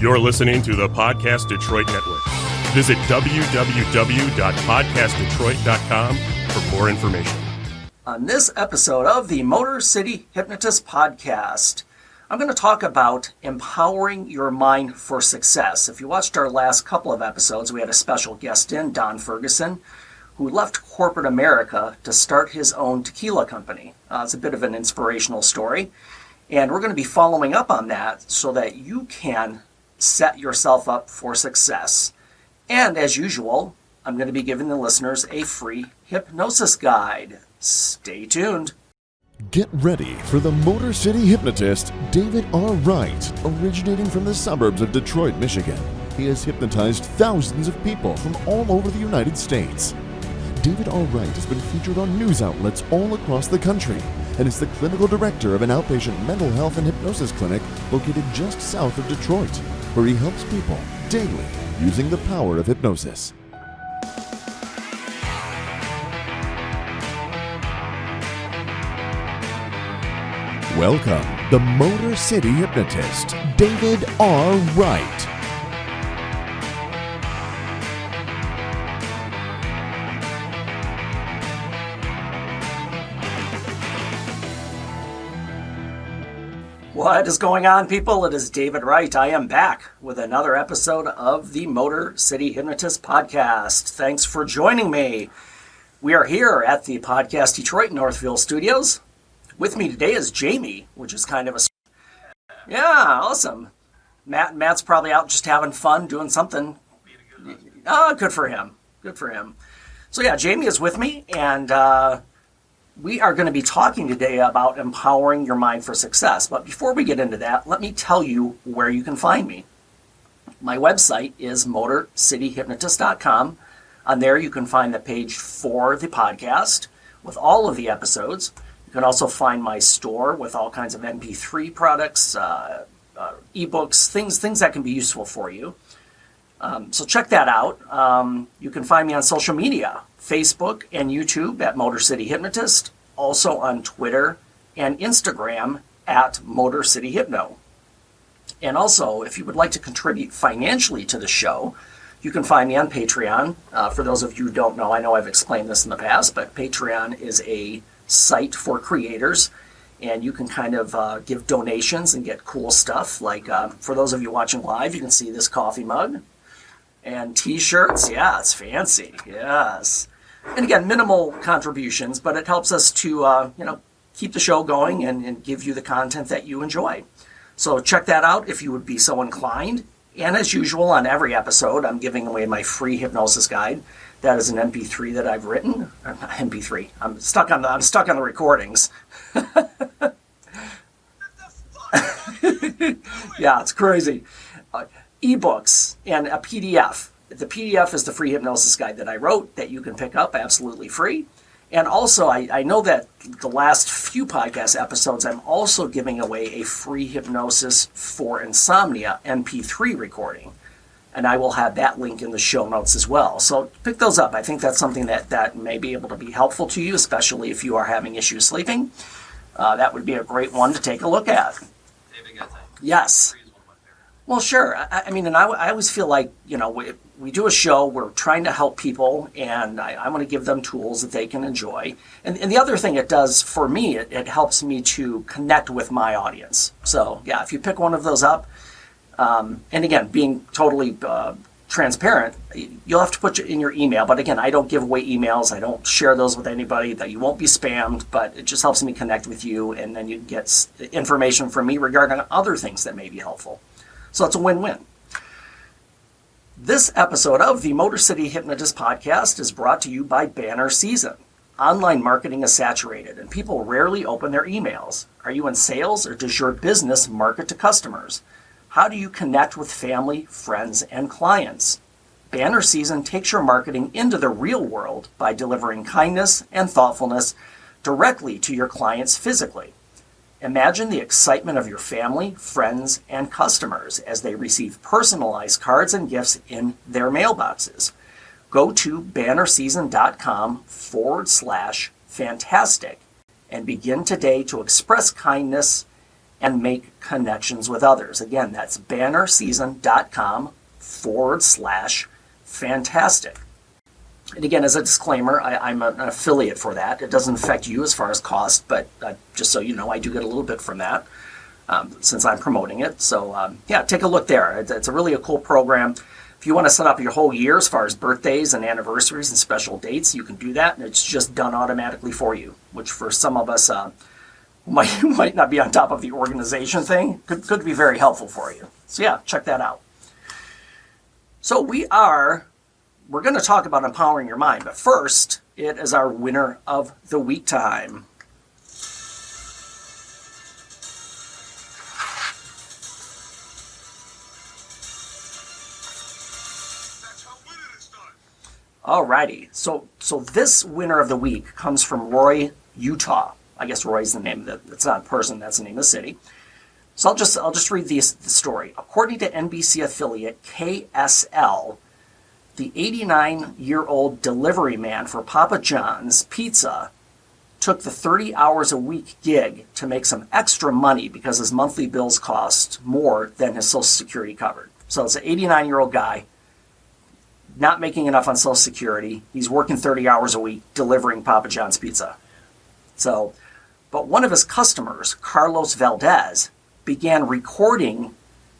You're listening to the Podcast Detroit Network. Visit www.podcastdetroit.com for more information. On this episode of the Motor City Hypnotist Podcast, I'm going to talk about empowering your mind for success. If you watched our last couple of episodes, we had a special guest in, Don Ferguson, who left corporate America to start his own tequila company. It's a bit of an inspirational story, and we're going to be following up on that so that you can set yourself up for success. And as usual, I'm going to be giving the listeners a free hypnosis guide. Stay tuned. Get ready for the Motor City Hypnotist, David R. Wright, originating from the suburbs of Detroit, Michigan. He has hypnotized thousands of people from all over the United States. David R. Wright has been featured on news outlets all across the country and is the clinical director of an outpatient mental health and hypnosis clinic located just south of Detroit, where he helps people daily using the power of hypnosis. Welcome, the Motor City Hypnotist, David R. Wright. What is going on, people? It is David Wright. I am back with another episode of the Motor City Hypnotist Podcast. Thanks for joining me. We are here at the Podcast Detroit Northville Studios. With me today is Jamie, which is kind of a... Yeah, awesome. Matt's probably out just having fun, doing something. Oh, good for him. Good for him. So yeah, Jamie is with me, and we are going to be talking today about empowering your mind for success. But before we get into that, let me tell you where you can find me. My website is motorcityhypnotist.com. On there you can find the page for the podcast with all of the episodes. You can also find my store with all kinds of MP3 products, ebooks, things that can be useful for you. So check that out. You can find me on social media, Facebook and YouTube at Motor City Hypnotist, also on Twitter and Instagram at Motor City Hypno. And also, if you would like to contribute financially to the show, you can find me on Patreon. For those of you who don't know, I know I've explained this in the past, but Patreon is a site for creators, and you can kind of give donations and get cool stuff. Like for those of you watching live, you can see this coffee mug. And t-shirts, yeah, it's fancy, yes. And again, minimal contributions, but it helps us to, keep the show going and give you the content that you enjoy. So check that out if you would be so inclined. And as usual, on every episode, I'm giving away my free hypnosis guide. That is an MP3 that I've written. Not MP3. I'm stuck on the recordings. Yeah, it's crazy. Ebooks and a PDF. The PDF is the free hypnosis guide that I wrote that you can pick up absolutely free. And also, I know that the last few podcast episodes, I'm also giving away a free hypnosis for insomnia MP3 recording. And I will have that link in the show notes as well. So pick those up. I think that's something that may be able to be helpful to you, especially if you are having issues sleeping. That would be a great one to take a look at. Yes. Well, sure. I mean, and I always feel like, we do a show, we're trying to help people, and I want to give them tools that they can enjoy. And the other thing it does for me, it helps me to connect with my audience. So, yeah, if you pick one of those up, and again, being totally transparent, you'll have to put it in your email. But again, I don't give away emails. I don't share those with anybody, that you won't be spammed, but it just helps me connect with you, and then you get information from me regarding other things that may be helpful. So it's a win-win. This episode of the Motor City Hypnotist Podcast is brought to you by Banner Season. Online marketing is saturated, and people rarely open their emails. Are you in sales, or does your business market to customers? How do you connect with family, friends, and clients? Banner Season takes your marketing into the real world by delivering kindness and thoughtfulness directly to your clients physically. Imagine the excitement of your family, friends, and customers as they receive personalized cards and gifts in their mailboxes. Go to bannerseason.com/fantastic and begin today to express kindness and make connections with others. Again, that's bannerseason.com/fantastic. And again, as a disclaimer, I'm an affiliate for that. It doesn't affect you as far as cost, but just so you know, I do get a little bit from that since I'm promoting it. So yeah, take a look there. It's a really a cool program. If you want to set up your whole year as far as birthdays and anniversaries and special dates, you can do that, and it's just done automatically for you, which for some of us who might not be on top of the organization thing, could be very helpful for you. So yeah, check that out. So we're going to talk about empowering your mind, but first, it is our winner of the week time. Alrighty, so this winner of the week comes from Roy, Utah. I guess Roy's the name of it's not a person, that's the name of the city. So I'll just read the story. According to NBC affiliate KSL, the 89-year-old delivery man for Papa John's Pizza took the 30 hours a week gig to make some extra money because his monthly bills cost more than his Social Security covered. So it's an 89-year-old guy, not making enough on Social Security. He's working 30 hours a week delivering Papa John's pizza. So, but one of his customers, Carlos Valdez, began recording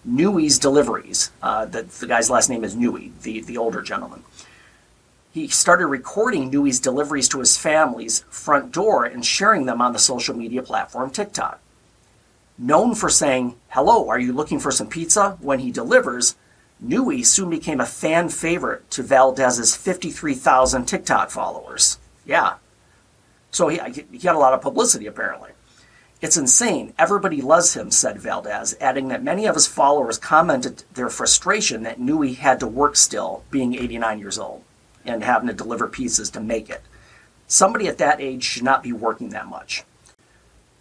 Newey's deliveries. The guy's last name is Newey, the older gentleman. He started recording Newey's deliveries to his family's front door and sharing them on the social media platform TikTok. Known for saying, "Hello, are you looking for some pizza?" when he delivers, Newey soon became a fan favorite to Valdez's 53,000 TikTok followers. Yeah. So he got a lot of publicity, apparently. "It's insane. Everybody loves him," said Valdez, adding that many of his followers commented their frustration that Newey had to work still, being 89 years old, and having to deliver pizzas to make it. Somebody at that age should not be working that much.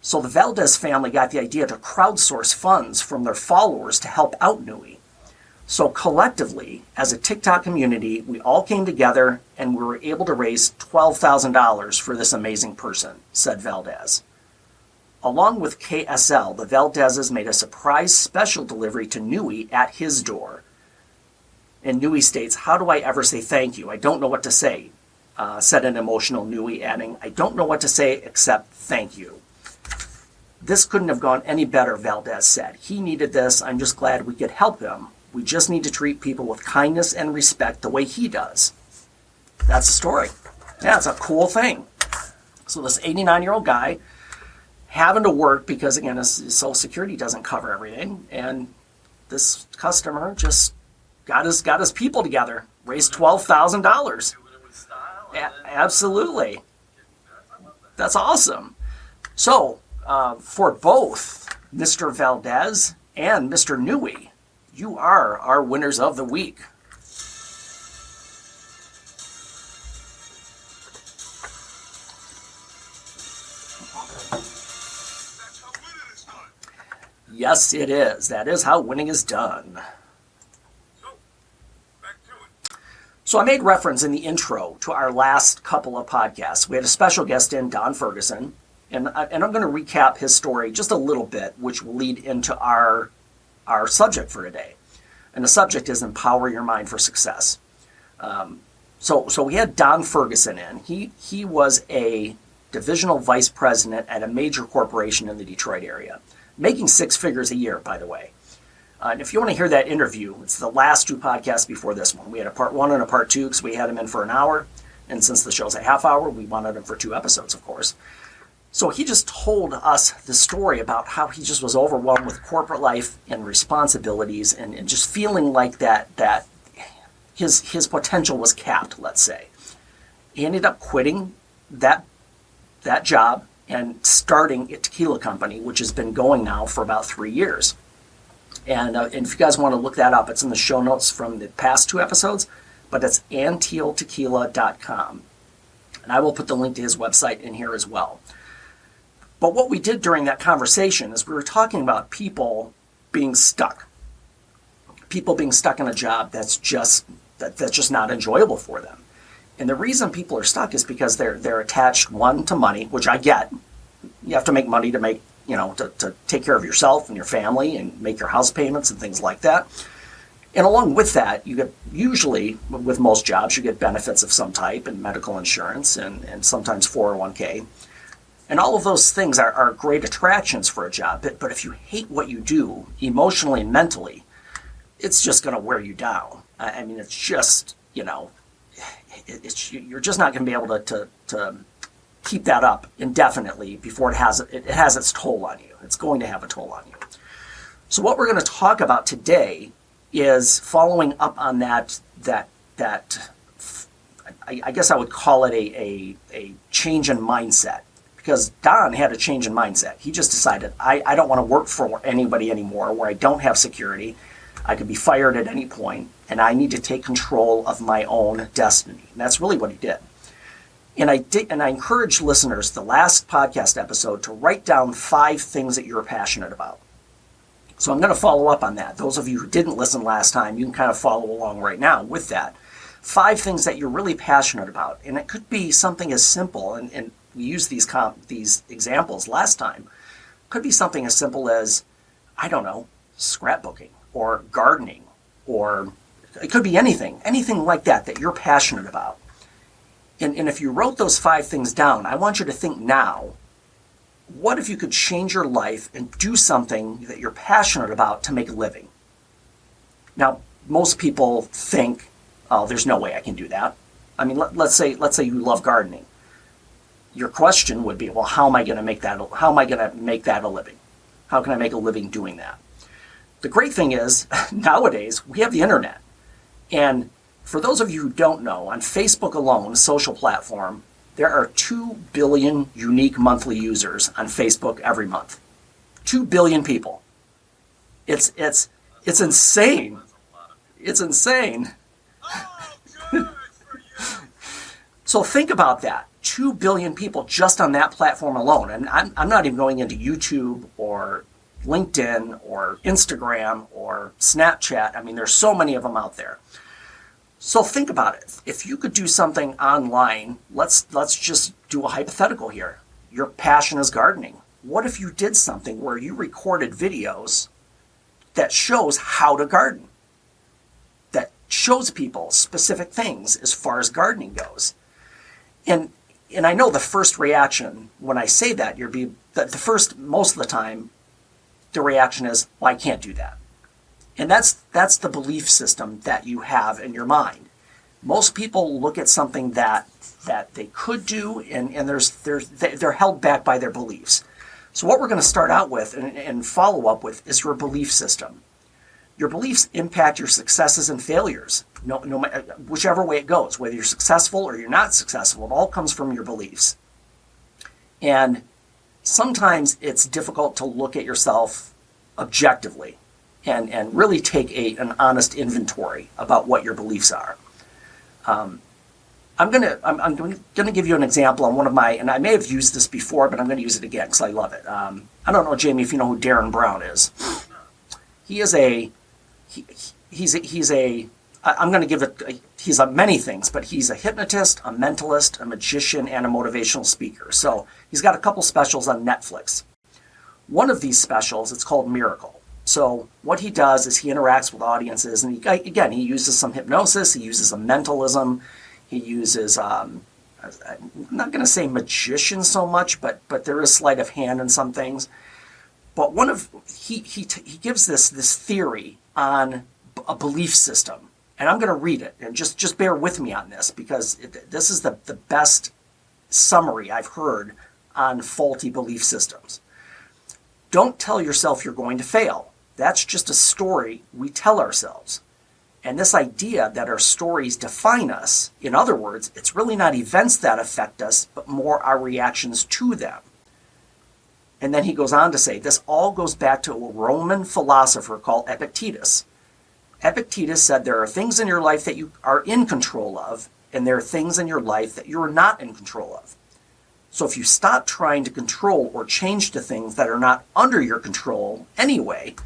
So the Valdez family got the idea to crowdsource funds from their followers to help out Newey. So collectively, as a TikTok community, we all came together and we were able to raise $12,000 for this amazing person, said Valdez. Along with KSL, the Valdezes made a surprise special delivery to Newey at his door. And Newey states, "How do I ever say thank you? I don't know what to say," said an emotional Newey, adding, "I don't know what to say except thank you." "This couldn't have gone any better," Valdez said. "He needed this. I'm just glad we could help him. We just need to treat people with kindness and respect the way he does." That's the story. Yeah, it's a cool thing. So this 89-year-old guy having to work because, again, his Social Security doesn't cover everything, and this customer just got his people together, raised $12,000. Absolutely. That's awesome. So for both Mr. Valdez and Mr. Newey, you are our winners of the week. Yes, it is. That is how winning is done. So I made reference in the intro to our last couple of podcasts. We had a special guest in, Don Ferguson, and I'm going to recap his story just a little bit, which will lead into our subject for today. And the subject is empower your mind for success. So we had Don Ferguson in. He was a divisional vice president at a major corporation in the Detroit area, making six figures a year, by the way. And if you want to hear that interview, it's the last two podcasts before this one. We had a part one and a part two because we had him in for an hour. And since the show's a half hour, we wanted him for 2 episodes, of course. So he just told us the story about how he just was overwhelmed with corporate life and responsibilities and just feeling like that his potential was capped, let's say. He ended up quitting that job and starting a tequila company, which has been going now for about 3 years. And if you guys want to look that up, it's in the show notes from the past 2 episodes, but it's anteiltequila.com. And I will put the link to his website in here as well. But what we did during that conversation is we were talking about people being stuck. People being stuck in a job that's just not enjoyable for them. And the reason people are stuck is because they're attached, one, to money, which I get. You have to make money to make to take care of yourself and your family and make your house payments and things like that. And along with that, you get, usually with most jobs, you get benefits of some type and medical insurance and sometimes 401k. And all of those things are great attractions for a job. But if you hate what you do emotionally and mentally, it's just going to wear you down. I mean, it's just, you're just not going to be able to keep that up indefinitely before it has its toll on you. It's going to have a toll on you. So what we're going to talk about today is following up on that I guess I would call it a change in mindset. Because Don had a change in mindset. He just decided, I don't want to work for anybody anymore where I don't have security. I could be fired at any point, and I need to take control of my own destiny. And that's really what he did. And I encourage listeners, the last podcast episode, to write down 5 things that you're passionate about. So I'm going to follow up on that. Those of you who didn't listen last time, you can kind of follow along right now with that. 5 things that you're really passionate about. And it could be something as simple, and we used these examples last time. It could be something as simple as, I don't know, scrapbooking or gardening, or it could be anything like that you're passionate about. And if you wrote those 5 things down, I want you to think now, what if you could change your life and do something that you're passionate about to make a living? Now, most people think, oh, there's no way I can do that. I mean, let's say you love gardening. Your question would be, well, how am I going to make that a living? How can I make a living doing that? The great thing is, nowadays, we have the internet. And for those of you who don't know, on Facebook alone, a social platform, there are 2 billion unique monthly users on Facebook every month. 2 billion people. It's insane. It's insane. So think about that. 2 billion people just on that platform alone. And I'm not even going into YouTube or LinkedIn or Instagram or Snapchat. I mean, there's so many of them out there. So think about it. If you could do something online, let's just do a hypothetical here. Your passion is gardening. What if you did something where you recorded videos that shows how to garden? That shows people specific things as far as gardening goes. And I know the first reaction when I say that, most of the time, the reaction is, well, I can't do that. And that's the belief system that you have in your mind. Most people look at something that they could do, and they're held back by their beliefs. So what we're going to start out with and follow up with is your belief system. Your beliefs impact your successes and failures, no whichever way it goes, whether you're successful or you're not successful. It all comes from your beliefs. And sometimes it's difficult to look at yourself objectively and really take an honest inventory about what your beliefs are. I'm going to give you an example on one of my, and I may have used this before, but I'm going to use it again because I love it. I don't know, Jamie, if you know who Darren Brown is. He's many things, but he's a hypnotist, a mentalist, a magician, and a motivational speaker. So he's got a couple specials on Netflix. One of these specials, it's called Miracle. So what he does is he interacts with audiences, and he uses some hypnosis, he uses some mentalism, he uses, I'm not going to say magician so much, but there is sleight of hand in some things. But he gives this theory on a belief system, and I'm going to read it, and just bear with me on this, because this is the best summary I've heard on faulty belief systems. Don't tell yourself you're going to fail. That's just a story we tell ourselves. And this idea that our stories define us, in other words, it's really not events that affect us, but more our reactions to them. And then he goes on to say, this all goes back to a Roman philosopher called Epictetus. Epictetus said there are things in your life that you are in control of, and there are things in your life that you are not in control of. So if you stop trying to control or change the things that are not under your control anyway,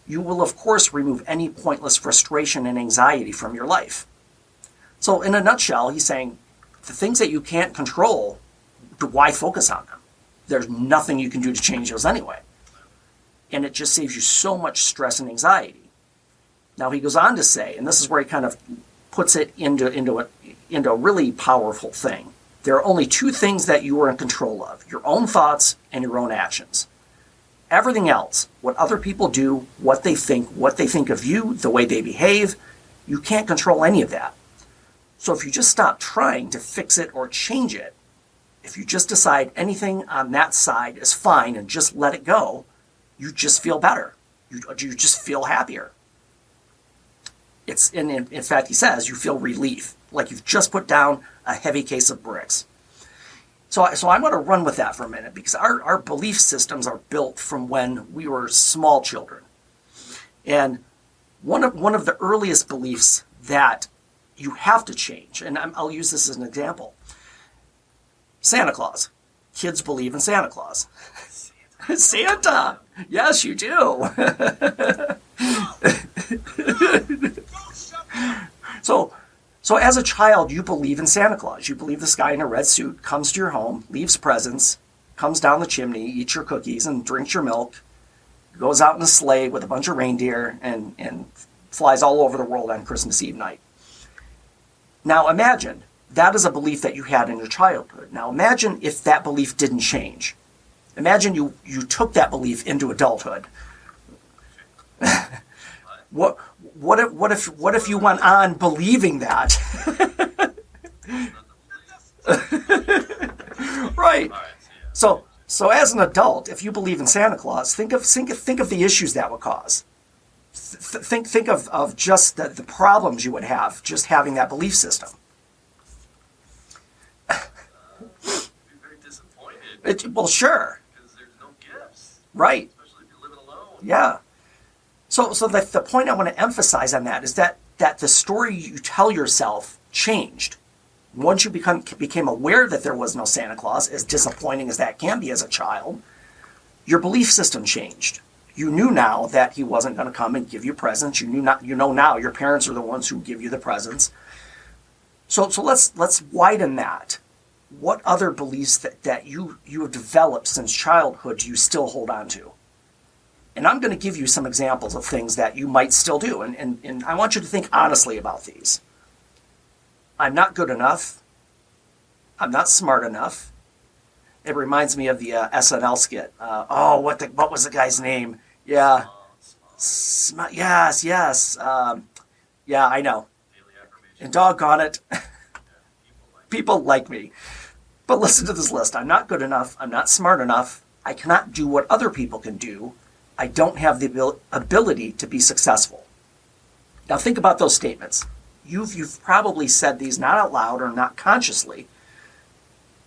you will of course remove any pointless frustration and anxiety from your life. So in a nutshell, he's saying the things that you can't control, why focus on them? there's nothing you can do to change those anyway. And it just saves you so much stress and anxiety. Now he goes on to say, and this is where he kind of puts it into a really powerful thing. There are only two things that you are in control of: your own thoughts and your own actions. Everything else, what other people do, what they think of you, the way they behave, you can't control any of that. So if you just stop trying to fix it or change it, if you just decide anything on that side is fine and just let it go, you just feel better. You just feel happier. In fact, he says you feel relief, like you've just put down a heavy case of bricks. So I'm going to run with that for a minute, because our belief systems are built from when we were small children. And one of the earliest beliefs that you have to change, and I'll use this as an example. Santa Claus. Kids believe in Santa Claus. Santa! Yes, you do. So as a child, you believe in Santa Claus. You believe this guy in a red suit comes to your home, leaves presents, comes down the chimney, eats your cookies and drinks your milk, goes out in a sleigh with a bunch of reindeer and flies all over the world on Christmas Eve night. Now imagine, that is a belief that you had in your childhood. Now imagine if that belief didn't change. Imagine you took that belief into adulthood. What if you went on believing that? Right. So as an adult, if you believe in Santa Claus, think of the issues that would cause. Think of just the problems you would have just having that belief system. Be very disappointed. Well, sure. Because there's no gifts. Right. Especially if you're living alone. Yeah. So the point I want to emphasize on that is that the story you tell yourself changed. Once you became aware that there was no Santa Claus, as disappointing as that can be as a child, your belief system changed. You knew now that he wasn't going to come and give you presents. You know now your parents are the ones who give you the presents. So let's widen that. What other beliefs that you have developed since childhood do you still hold on to? And I'm going to give you some examples of things that you might still do. And I want you to think honestly about these. I'm not good enough. I'm not smart enough. It reminds me of the SNL skit. What was the guy's name? Yeah. Yes. Yeah, I know. And doggone it. People like me. But listen to this list. I'm not good enough. I'm not smart enough. I cannot do what other people can do. I don't have the ability to be successful. Now think about those statements. You've probably said these not out loud or not consciously.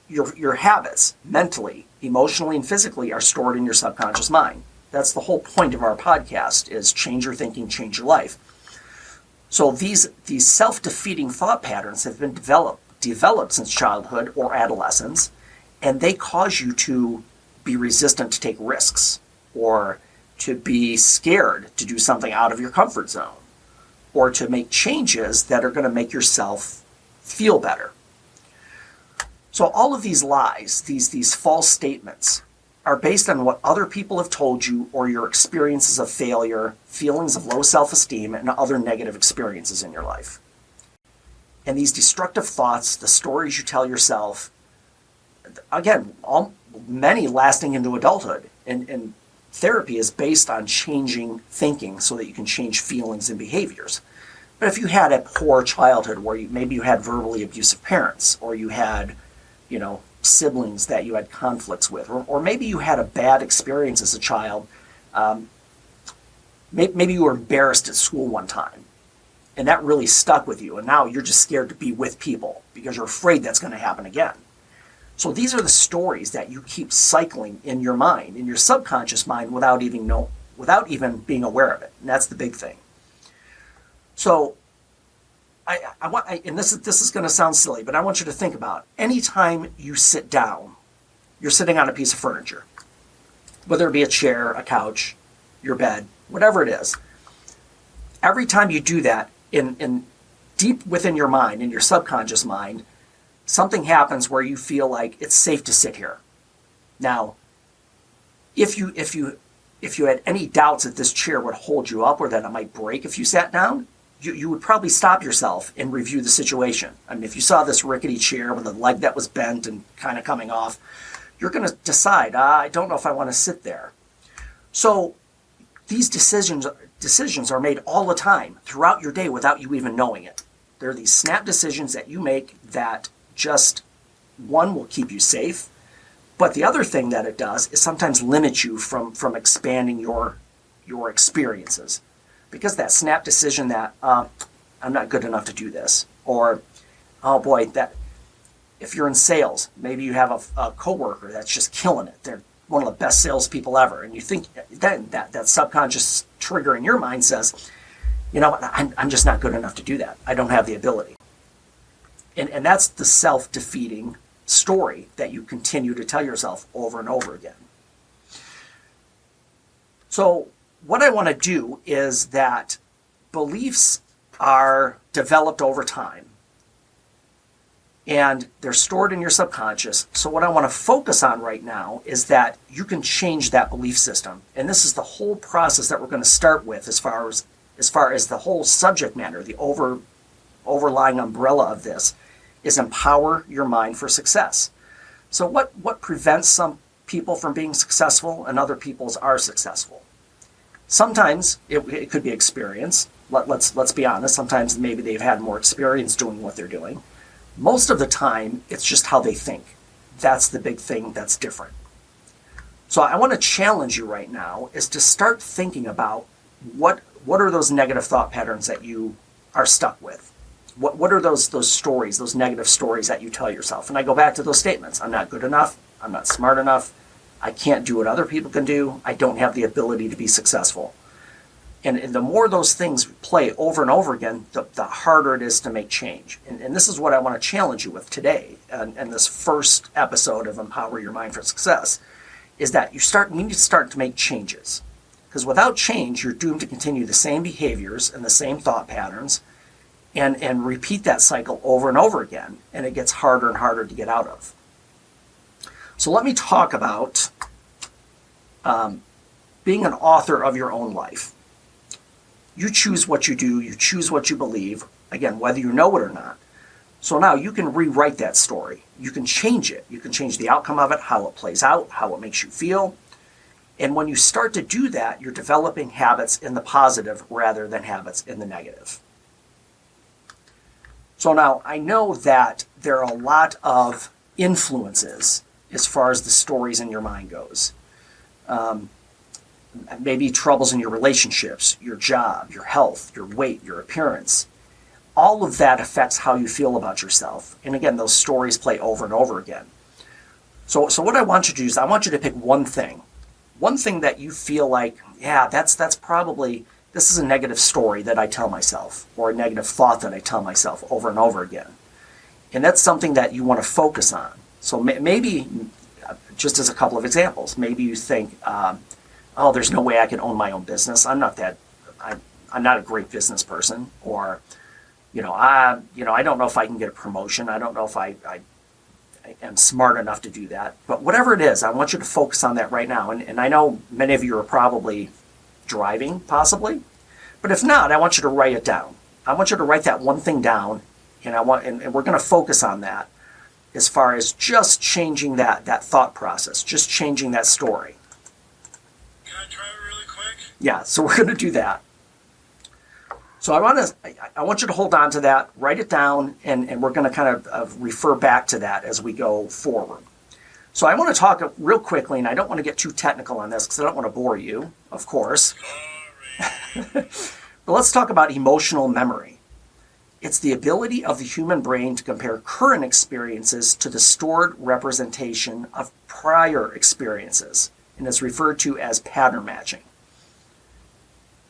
Your habits, mentally, emotionally, and physically, are stored in your subconscious mind. That's the whole point of our podcast, is change your thinking, change your life. So these self-defeating thought patterns have been developed since childhood or adolescence, and they cause you to be resistant to take risks, or to be scared to do something out of your comfort zone, or to make changes that are going to make yourself feel better. So all of these lies, these false statements, are based on what other people have told you, or your experiences of failure, feelings of low self-esteem, and other negative experiences in your life. And these destructive thoughts, the stories you tell yourself, again, many lasting into adulthood. And therapy is based on changing thinking so that you can change feelings and behaviors. But if you had a poor childhood where maybe you had verbally abusive parents, or you had, siblings that you had conflicts with, or maybe you had a bad experience as a child, maybe you were embarrassed at school one time, and that really stuck with you, and now you're just scared to be with people because you're afraid that's going to happen again. So these are the stories that you keep cycling in your mind, in your subconscious mind, without even being aware of it. And that's the big thing. So I want, and this is going to sound silly, but I want you to think about, anytime you sit down, you're sitting on a piece of furniture, whether it be a chair, a couch, your bed, whatever it is. Every time you do that, in deep within your mind, in your subconscious mind, something happens where you feel like it's safe to sit here. Now, if you had any doubts that this chair would hold you up or that it might break if you sat down, you would probably stop yourself and review the situation. I mean, if you saw this rickety chair with a leg that was bent and kind of coming off, you're going to decide, I don't know if I want to sit there. So these decisions are made all the time throughout your day without you even knowing it. There are these snap decisions that you make that just, one, will keep you safe, but the other thing that it does is sometimes limit you from expanding your experiences. Because that snap decision that, I'm not good enough to do this, or, oh boy, that if you're in sales, maybe you have a coworker that's just killing it. They're one of the best salespeople ever. And you think then that subconscious trigger in your mind says, you know what, I'm just not good enough to do that. I don't have the ability. And that's the self-defeating story that you continue to tell yourself over and over again. So what I want to do is that beliefs are developed over time. And they're stored in your subconscious. So what I want to focus on right now is that you can change that belief system. And this is the whole process that we're going to start with as far as the whole subject matter, the overlying umbrella of this is empower your mind for success. So what prevents some people from being successful and other people's are successful? Sometimes it could be experience. Let's be honest. Sometimes maybe they've had more experience doing what they're doing. Most of the time, it's just how they think. That's the big thing that's different. So I want to challenge you right now is to start thinking about what are those negative thought patterns that you are stuck with? What are those stories, those negative stories that you tell yourself? And I go back to those statements. I'm not good enough. I'm not smart enough. I can't do what other people can do. I don't have the ability to be successful. And the more those things play over and over again, the harder it is to make change. And this is what I want to challenge you with today, and this first episode of Empower Your Mind for Success, is that you need to start to make changes. Because without change, you're doomed to continue the same behaviors and the same thought patterns and repeat that cycle over and over again. And it gets harder and harder to get out of. So let me talk about being an author of your own life. You choose what you do, you choose what you believe, again, whether you know it or not. So now you can rewrite that story. You can change it. You can change the outcome of it, how it plays out, how it makes you feel. And when you start to do that, you're developing habits in the positive rather than habits in the negative. So now I know that there are a lot of influences as far as the stories in your mind goes. Maybe troubles in your relationships, your job, your health, your weight, your appearance. All of that affects how you feel about yourself. And again, those stories play over and over again. So what I want you to do is I want you to pick one thing that you feel like, yeah, that's probably, this is a negative story that I tell myself, or a negative thought that I tell myself over and over again. And that's something that you want to focus on. So maybe, just as a couple of examples, maybe you think, oh, there's no way I can own my own business. I'm not a great business person. Or, I don't know if I can get a promotion. I don't know if I am smart enough to do that. But whatever it is, I want you to focus on that right now. And I know many of you are probably driving, possibly. But if not, I want you to write it down. I want you to write that one thing down, and we're going to focus on that as far as just changing that thought process, just changing that story. Can I try it really quick? Yeah, so we're going to do that. So I want you to hold on to that, write it down, and we're going to kind of refer back to that as we go forward. So I want to talk real quickly, and I don't want to get too technical on this because I don't want to bore you, of course. But let's talk about emotional memory. It's the ability of the human brain to compare current experiences to the stored representation of prior experiences, and it's referred to as pattern matching.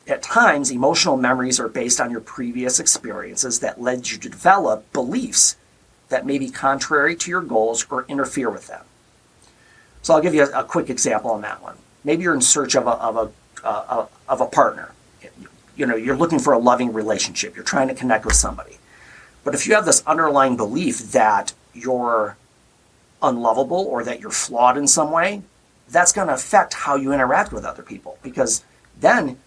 At times, emotional memories are based on your previous experiences that led you to develop beliefs that may be contrary to your goals or interfere with them. So I'll give you a quick example on that one. Maybe you're in search of a partner. You're looking for a loving relationship. You're trying to connect with somebody. But if you have this underlying belief that your unlovable or that you're flawed in some way, that's going to affect how you interact with other people. Because then,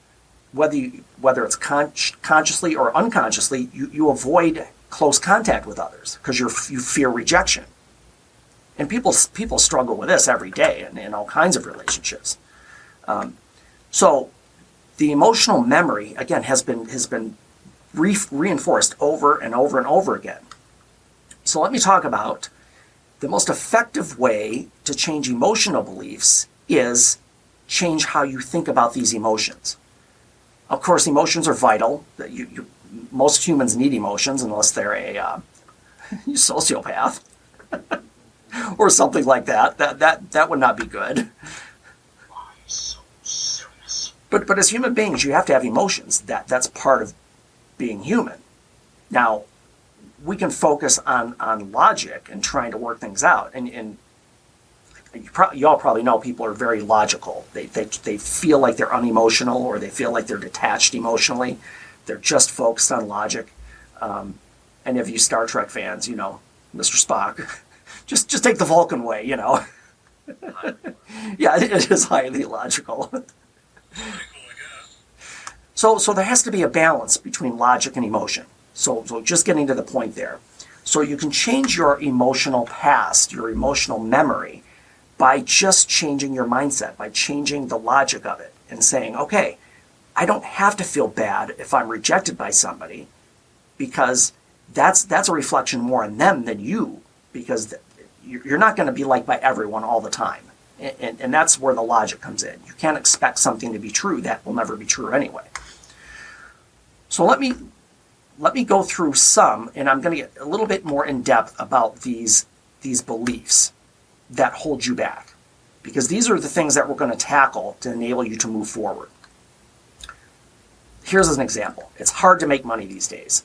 whether it's consciously or unconsciously, you avoid close contact with others because you fear rejection. And people struggle with this every day in all kinds of relationships. So the emotional memory, again, has been reinforced over and over and over again. So let me talk about the most effective way to change emotional beliefs is change how you think about these emotions. Of course, emotions are vital. Most humans need emotions unless they're a sociopath or something like that. That would not be good. But as human beings, you have to have emotions. That's part of being human. Now, we can focus on logic and trying to work things out. And you all probably know people are very logical. They feel like they're unemotional, or they feel like they're detached emotionally. They're just focused on logic. Any of you Star Trek fans, you know, Mr. Spock, just take the Vulcan way, you know. Yeah, it is highly illogical. So there has to be a balance between logic and emotion. So just getting to the point there. So you can change your emotional past, your emotional memory, by just changing your mindset, by changing the logic of it and saying, okay, I don't have to feel bad if I'm rejected by somebody, because that's a reflection more on them than you, because you're not going to be liked by everyone all the time. And that's where the logic comes in. You can't expect something to be true that will never be true anyway. So let me go through some, and I'm going to get a little bit more in depth about these beliefs that hold you back, because these are the things that we're going to tackle to enable you to move forward. Here's an example. It's hard to make money these days.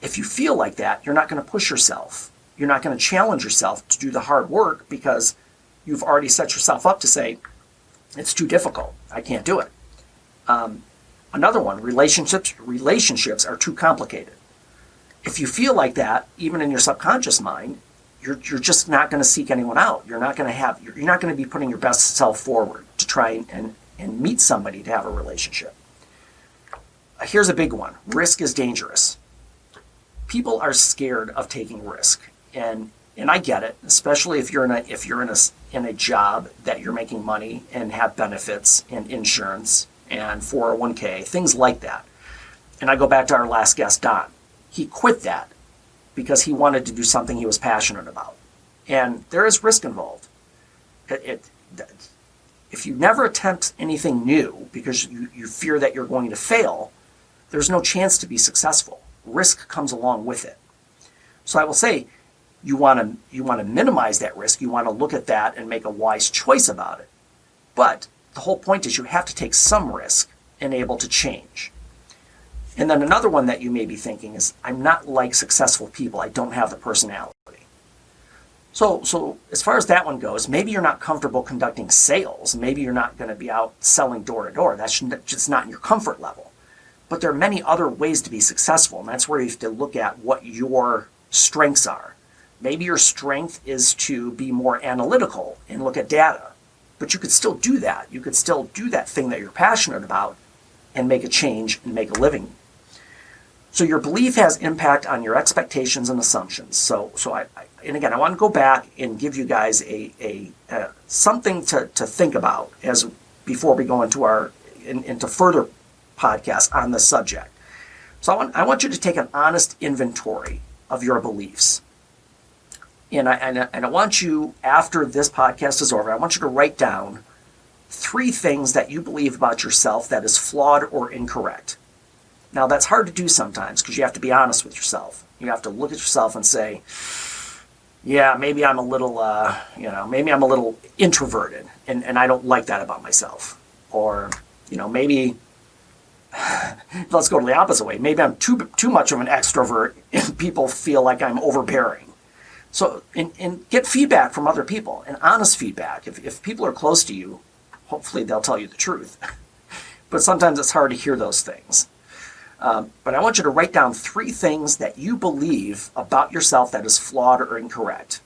If you feel like that, you're not going to push yourself. You're not going to challenge yourself to do the hard work because you've already set yourself up to say, it's too difficult. I can't do it. Another one, relationships are too complicated. If you feel like that, even in your subconscious mind, you're just not going to seek anyone out. You're not going to be putting your best self forward to try and meet somebody to have a relationship. Here's a big one. Risk is dangerous. People are scared of taking risk, and I get it, especially if you're in a job that you're making money and have benefits and insurance and 401k, things like that. And I go back to our last guest, Don. He quit that because he wanted to do something he was passionate about. And there is risk involved. If you never attempt anything new because you fear that you're going to fail, there's no chance to be successful. Risk comes along with it. So I will say, you want to minimize that risk. You want to look at that and make a wise choice about it. But the whole point is you have to take some risk and able to change. And then another one that you may be thinking is, I'm not like successful people. I don't have the personality. So as far as that one goes, maybe you're not comfortable conducting sales. Maybe you're not going to be out selling door to door. That's just not in your comfort level. But there are many other ways to be successful, and that's where you have to look at what your strengths are. Maybe your strength is to be more analytical and look at data. But you could still do that. You could still do that thing that you're passionate about and make a change and make a living. So your belief has impact on your expectations and assumptions. So I want to go back and give you guys a something to think about as before we go into further podcasts on this subject. So I want you to take an honest inventory of your beliefs. And I want you, after this podcast is over, I want you to write down 3 things that you believe about yourself that is flawed or incorrect. Now, that's hard to do sometimes because you have to be honest with yourself. You have to look at yourself and say, yeah, maybe I'm a little, maybe I'm a little introverted and I don't like that about myself. Or, maybe, let's go to the opposite way. Maybe I'm too much of an extrovert and people feel like I'm overbearing. So, and get feedback from other people, and honest feedback. If people are close to you, hopefully they'll tell you the truth. But sometimes it's hard to hear those things. But I want you to write down 3 things that you believe about yourself that is flawed or incorrect.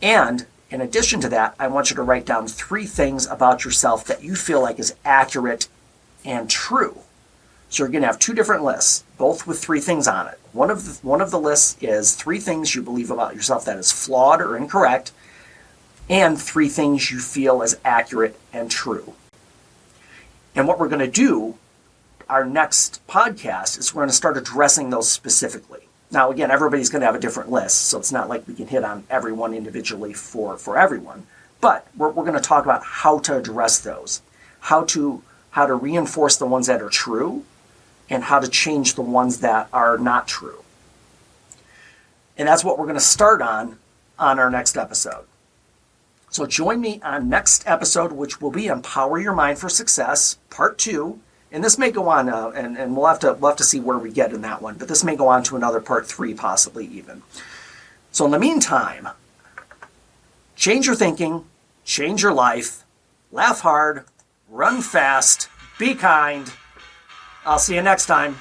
And in addition to that, I want you to write down 3 things about yourself that you feel like is accurate and true. So you're going to have 2 different lists, both with 3 things on it. One of the lists is 3 things you believe about yourself that is flawed or incorrect, and 3 things you feel is accurate and true. And what we're going to do, our next podcast, is we're going to start addressing those specifically. Now, again, everybody's going to have a different list, so it's not like we can hit on everyone individually for everyone. But we're going to talk about how to address those, how to reinforce the ones that are true, and how to change the ones that are not true. And that's what we're going to start on our next episode. So join me on next episode, which will be Empower Your Mind for Success, Part 2. And this may go on, and we'll have to see where we get in that one. But this may go on to another Part 3, possibly even. So in the meantime, change your thinking, change your life, laugh hard, run fast, be kind. I'll see you next time.